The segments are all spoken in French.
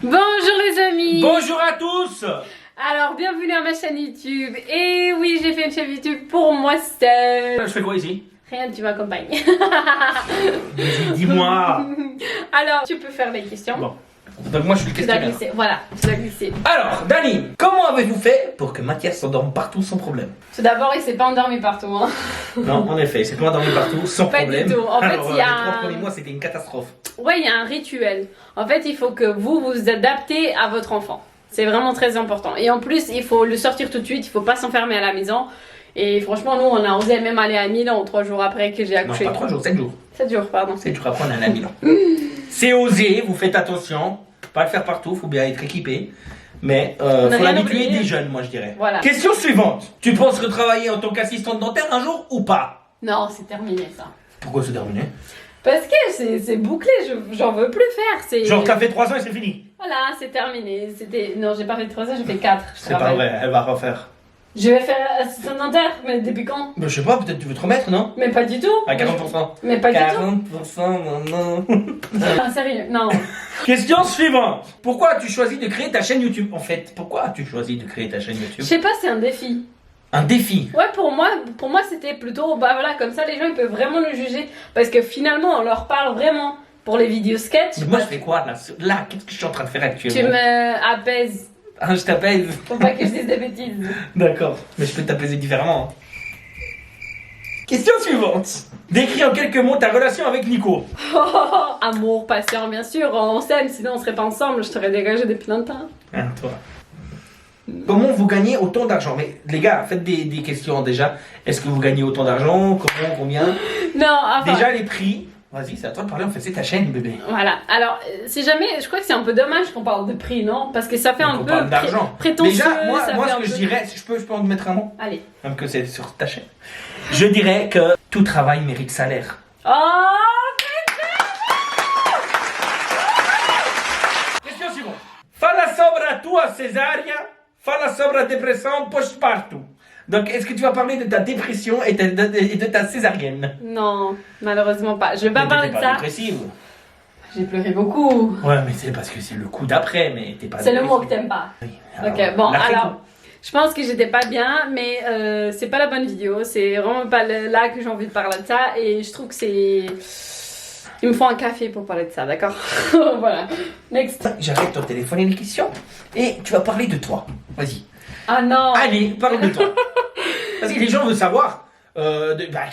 Bonjour les amis. Bonjour à tous. Alors bienvenue à ma chaîne YouTube. Et oui, j'ai fait une chaîne YouTube pour moi seule. Je fais quoi ici? Rien, tu m'accompagnes. Dis-moi. Alors, tu peux faire les questions. Bon. Donc moi je suis le Tu dois questionnaire. glisser, voilà, tu dois glisser. Alors, Dani, comment avez-vous fait pour que Mathias s'endorme partout sans problème? Tout d'abord, il s'est pas endormi partout. Hein. Non, en effet, c'est pas endormi partout sans Pas du problème. tout. En fait, Alors, il y a les 3 un- premiers mois, c'était une catastrophe. Ouais, il y a un rituel. En fait, il faut que vous vous adaptez à votre enfant. C'est vraiment très important. Et en plus, il faut le sortir tout de suite. Il faut pas s'enfermer à la maison. Et franchement, nous, on a osé même aller à Milan 3 jours après que j'ai Non, accouché. pas 3 jours, 7 jours. 7 jours, pardon. 7 jours après, on est à Milan. C'est osé, vous faites attention. Pas le faire partout, faut bien être équipé. Mais n'a faut rien l'habituer oublié. des jeunes, moi je dirais. Voilà. Question suivante. Tu penses retravailler en tant qu'assistante dentaire un jour ou pas? Non, c'est terminé ça. Pourquoi c'est terminé? Parce que c'est bouclé, j'en veux plus faire. C'est... Genre t'as fait 3 ans et c'est fini. Voilà, c'est terminé. Non, j'ai pas fait 3 ans, j'ai fait 4. C'est pas vrai, elle va refaire. Je vais faire assistant dentaire, mais depuis quand? Mais je sais pas, peut-être tu veux te remettre, non? Mais pas du tout. À 40%. Mais pas du tout. 40%, non. Ah, sérieux, non. Question suivante. Pourquoi as-tu choisi de créer ta chaîne YouTube? En fait, pourquoi as-tu choisi de créer ta chaîne Je YouTube? sais pas, c'est un défi. Un défi. Ouais, pour moi c'était plutôt, bah voilà, comme ça les gens ils peuvent vraiment nous juger. Parce que finalement, on leur parle vraiment. Pour les vidéos sketch, Mais moi je fais quoi là? Là, qu'est-ce que je suis en train de faire actuellement? tu me apaises. Ah, je t'appelle. Faut pas que je dise des bêtises. D'accord, mais je peux t'apaiser différemment. hein. Question suivante. Décris en quelques mots ta relation avec Nico. Amour, passion, bien sûr, on s'aime, sinon on serait pas ensemble, je t'aurais dégagé depuis longtemps. Hein, toi. Comment vous gagnez autant d'argent? Mais les gars, faites des questions déjà. Est-ce que vous gagnez autant d'argent? Comment? Combien? Non, enfin. Déjà les prix. Vas-y, c'est à toi de parler, en fait, c'est ta chaîne, bébé. Voilà, alors si jamais, je crois que c'est un peu dommage qu'on parle de prix, non? Parce que ça fait un On peu parle d'argent. prétentieux. Déjà, moi ça fait ce un que je peu- dirais, je peux en mettre un mot, Allez. même que c'est sur ta chaîne. Je dirais que tout travail mérite salaire. Oh! Question suivante. Fala sobre a tua cesárea, fala sobre a depressão pós-parto. Donc, est-ce que tu vas parler de ta dépression et de ta césarienne? Non, malheureusement pas. Je vais pas Mais parler t'es de pas ça. dépressive. J'ai pleuré beaucoup. Ouais, mais c'est parce que c'est le coup d'après, mais t'es pas C'est le dépressive. mot que t'aimes pas. Oui. Ok, Alors, bon, l'après-coup. alors, je pense que j'étais pas bien, mais c'est pas la bonne vidéo. C'est vraiment pas là que j'ai envie de parler de ça. Et je trouve que c'est. Il me faut un café pour parler de ça, d'accord? Voilà. Next. J'arrête ton téléphone et les questions. Et tu vas parler de toi. Vas-y. Ah non! Allez, parle de toi. Vas-y, les gens veulent savoir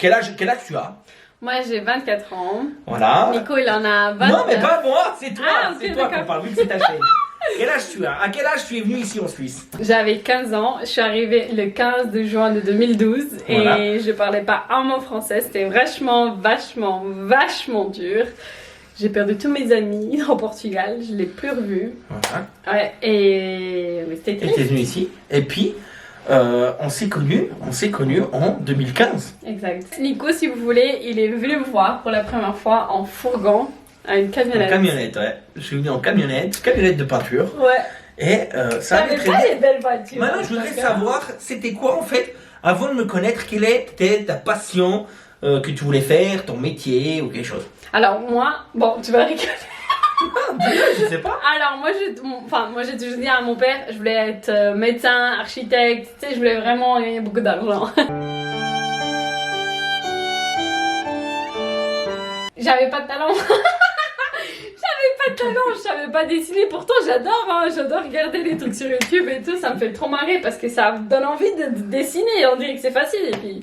quel âge tu as. Moi j'ai 24 ans. Voilà. Nico il en a 29. Non, mais pas moi, c'est toi. Ah, ok, c'est toi qu'on d'accord. parle, vu que c'est ta chaîne. Quel âge tu as? À quel âge tu es venu ici en Suisse? J'avais 15 ans, je suis arrivée le 15 de juin de 2012 Voilà. et je parlais pas un mot français, c'était vachement dur. J'ai perdu tous mes amis en Portugal, je l'ai plus revu. Voilà. Ouais, et oui, c'était Et triste. t'es venu ici. Et puis, on s'est connus en 2015. Exact. Nico, si vous voulez, il est venu me voir pour la première fois en fourgon, à une En camionnette. camionnette, ouais. Je suis venu en camionnette de peinture. Ouais. Et ça allait T'avais très pas bien. les belles voitures. Maintenant, je voudrais savoir, c'était quoi en fait, avant de me connaître, quelle était ta passion que tu voulais faire, ton métier ou quelque chose. Alors moi, bon, tu vas rigoler. Je sais pas. Alors moi j'ai toujours dit à mon père, je voulais être médecin, architecte, tu sais, je voulais vraiment gagner beaucoup d'argent. J'avais pas de talent. J'avais pas de talent, je savais pas dessiner. Pourtant j'adore regarder des trucs sur YouTube et tout, ça me fait trop marrer parce que ça me donne envie de dessiner. On dirait que c'est facile et puis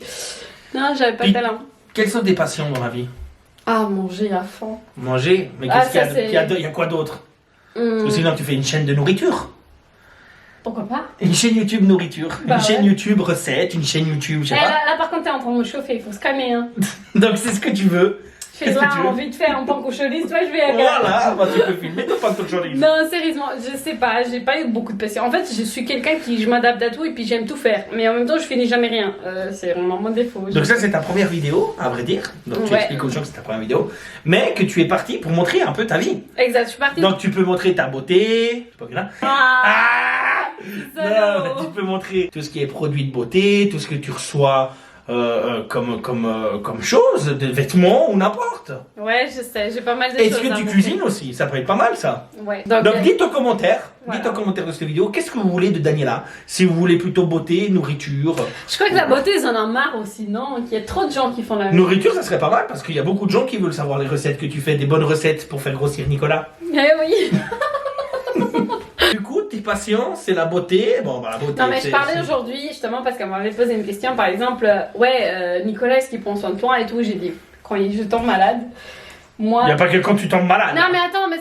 non, j'avais pas de talent. Quelles sont tes passions dans la vie? Ah, manger à fond. Manger. Mais Ah, qu'est-ce qu'il y a, ça, c'est- il y a quoi d'autre? Parce que Hum, sinon, tu fais une chaîne de nourriture. pourquoi pas? Une chaîne YouTube nourriture. Bah une chaîne ouais. YouTube recette. Une chaîne YouTube, je sais Eh, pas. là par contre t'es en train de me chauffer, il faut se calmer hein. Donc, c'est ce que tu veux. Je fais Qu'est-ce que là tu veux? envie de faire en tant qu'aucholiste, toi je vais aller. Voilà, bah, tu peux filmer, t'as pas de journaliste. Non, sérieusement, je sais pas, j'ai pas eu beaucoup de patience. En fait, je suis quelqu'un qui je m'adapte à tout et puis j'aime tout faire. Mais en même temps, je finis jamais rien. C'est vraiment mon défaut. Donc ça c'est ta première vidéo, à vrai dire. Donc tu Ouais. expliques aux gens que c'est ta première vidéo. Mais que tu es parti pour montrer un peu ta vie. Exact, je suis partie. Donc tu peux montrer ta beauté. Je sais pas que là. Ah, Ah salaud. non, tu peux montrer tout ce qui est produit de beauté, tout ce que tu reçois comme chose, des vêtements ou n'importe. Ouais, je sais, j'ai pas mal de Est-ce choses que à tu montrer. cuisines aussi? Ça peut être pas mal ça. Ouais. Donc dites en commentaire, voilà. dites en commentaire de cette vidéo, qu'est-ce que vous voulez de Daniela? Si vous voulez plutôt beauté, nourriture. Je crois que la beauté, ils en ont marre aussi, non? Qu'il y a trop de gens qui font la même. Nourriture, ça serait pas mal parce qu'il y a beaucoup de gens qui veulent savoir les recettes que tu fais, des bonnes recettes pour faire grossir Nicolas. Eh oui. Du coup, tes passions, c'est la beauté. Bon, bah la beauté. Non, mais je c'est- parlais c'est- aujourd'hui, justement, parce qu'elle m'avait posé une question, par exemple, Nicolas, est-ce qu'il prend soin de toi et tout? J'ai dit, quand je tombe malade, moi. Il n'y a pas que quand tu tombes malade. Non, mais attends, mais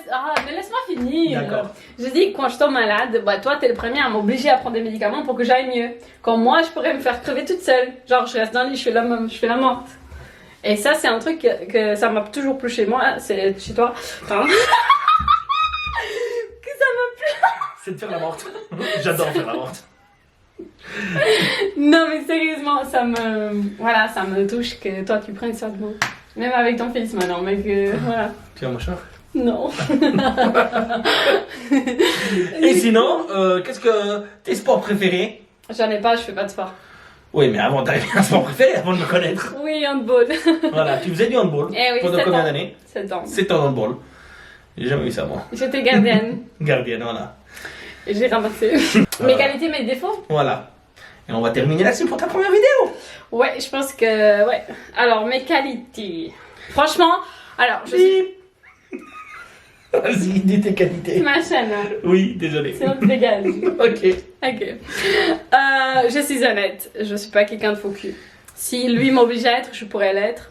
laisse-moi finir. D'accord. Je dis, quand je tombe malade, bah, toi, t'es le premier à m'obliger à prendre des médicaments pour que j'aille mieux. Quand moi, je pourrais me faire crever toute seule. Genre, je reste dans le lit, je fais la morte. Et ça, c'est un truc que ça m'a toujours plu chez moi, c'est chez toi. Pardon. Que ça m'a plu. C'est de faire la morte. J'adore faire la morte. Non, mais sérieusement, ça me touche que toi, tu prennes soin de moi. Même avec ton fils maintenant, mais que, voilà. Tu as mon chat. Non. Et sinon, qu'est-ce que tes sports préférés? J'en ai pas, je fais pas de sport. Oui, mais avant, t'avais un sport préféré avant de me connaître. Oui, handball. Voilà, tu faisais du handball. Eh oui, Pendant 7 combien ans. d'années? 7 ans. 7 ans de handball. J'ai jamais vu ça, moi. J'étais gardienne. Gardienne, voilà. Et j'ai ramassé. Mes qualités, mes défauts. Voilà. Et on va terminer là-dessus pour ta première vidéo. Ouais, je pense que. Ouais. Alors, mes qualités. Franchement, alors, je suis. Bip. Vas-y, dis tes qualités. Ma chaîne, hein. Oui, désolé. C'est notre dégage. Ok. Ok. Je suis honnête. Je suis pas quelqu'un de faux cul. Si lui m'oblige à être, je pourrais l'être.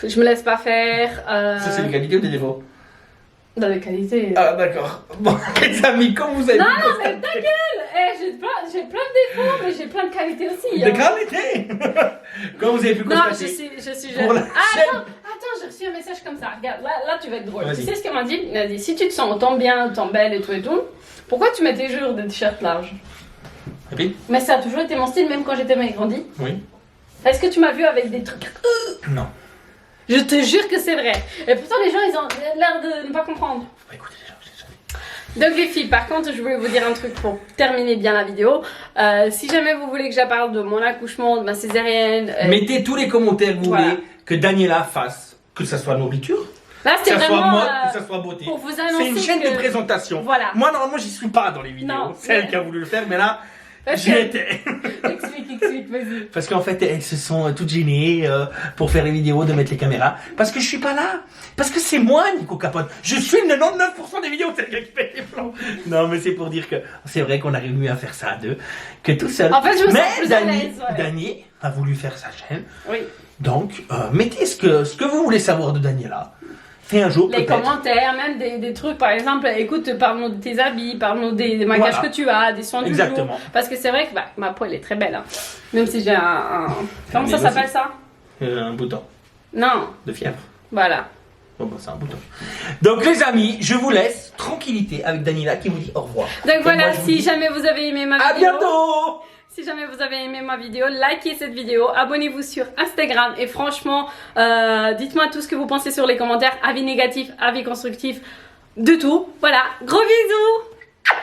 Je me laisse pas faire. Ça, c'est des qualités ou des défauts? Dans les qualités. Ah, d'accord. Bon, les amis, comme vous avez Non, vu, non, mais ta gueule! J'ai plein de défauts, mais j'ai plein de qualités aussi. de hein. qualités. Comme vous avez pu Non, constater. je suis Pour jeune. la Ah, chaîne. attends, j'ai reçu un message comme ça. Regarde, là tu vas être drôle. Vas-y. Tu sais ce qu'elle m'a dit? Elle a dit, si tu te sens autant bien, autant belle et tout, pourquoi tu mets tes jours de t-shirt large? Répète. Mais ça a toujours été mon style, même quand j'étais grandi. Oui. Est-ce que tu m'as vu avec des trucs? Non. Je te jure que c'est vrai. Et pourtant, les gens, ils ont l'air de ne pas comprendre. Faut pas écouter les gens, je les ai. Donc les filles, par contre, je voulais vous dire un truc pour terminer bien la vidéo. Si jamais vous voulez que je parle de mon accouchement, de ma césarienne... Mettez tous les commentaires que vous Voilà. voulez que Daniela fasse, que ça soit nourriture, Là, que c'était ça soit vraiment mode, que ça soit beauté. pour vous annoncer C'est une chaîne que... de présentation. Voilà. Moi, normalement, j'y suis pas dans les vidéos. Non, C'est elle mais- qui a voulu le faire, mais là, Parce j'y que- étais. Explique, vas-y. Parce qu'en fait, elles se sont toutes gênées pour faire les vidéos, de mettre les caméras. Parce que je suis pas là. Parce que c'est moi, Nico Capote. Je suis le 99% des vidéos, c'est le gars qui fait les plans. Non, mais c'est pour dire que c'est vrai qu'on arrive mieux à faire ça à deux que tout seul. En fait, je me sens mais plus à l'aise, ouais. Dani a voulu faire sa chaîne. Oui. Donc, mettez ce que vous voulez savoir de Daniela. Et un jour, Les peut-être. commentaires, même des trucs, par exemple, écoute, parle-nous de tes habits, parle-nous des maquillages Voilà. que tu as, des soins du Exactement. jour. Parce que c'est vrai que bah, ma peau, elle est très belle. Hein. Même si j'ai Comment Mais ça aussi. s'appelle ça? Un bouton Non, de fièvre. voilà. Bon, bah, c'est un bouton. Donc, les amis, je vous laisse tranquillité avec Daniela qui vous dit au revoir. Donc Et voilà, moi, je vous si dis jamais vous avez aimé ma à vidéo... bientôt. Si jamais vous avez aimé ma vidéo, likez cette vidéo, abonnez-vous sur Instagram et franchement, dites-moi tout ce que vous pensez sur les commentaires, avis négatifs, avis constructifs, de tout. Voilà, gros bisous!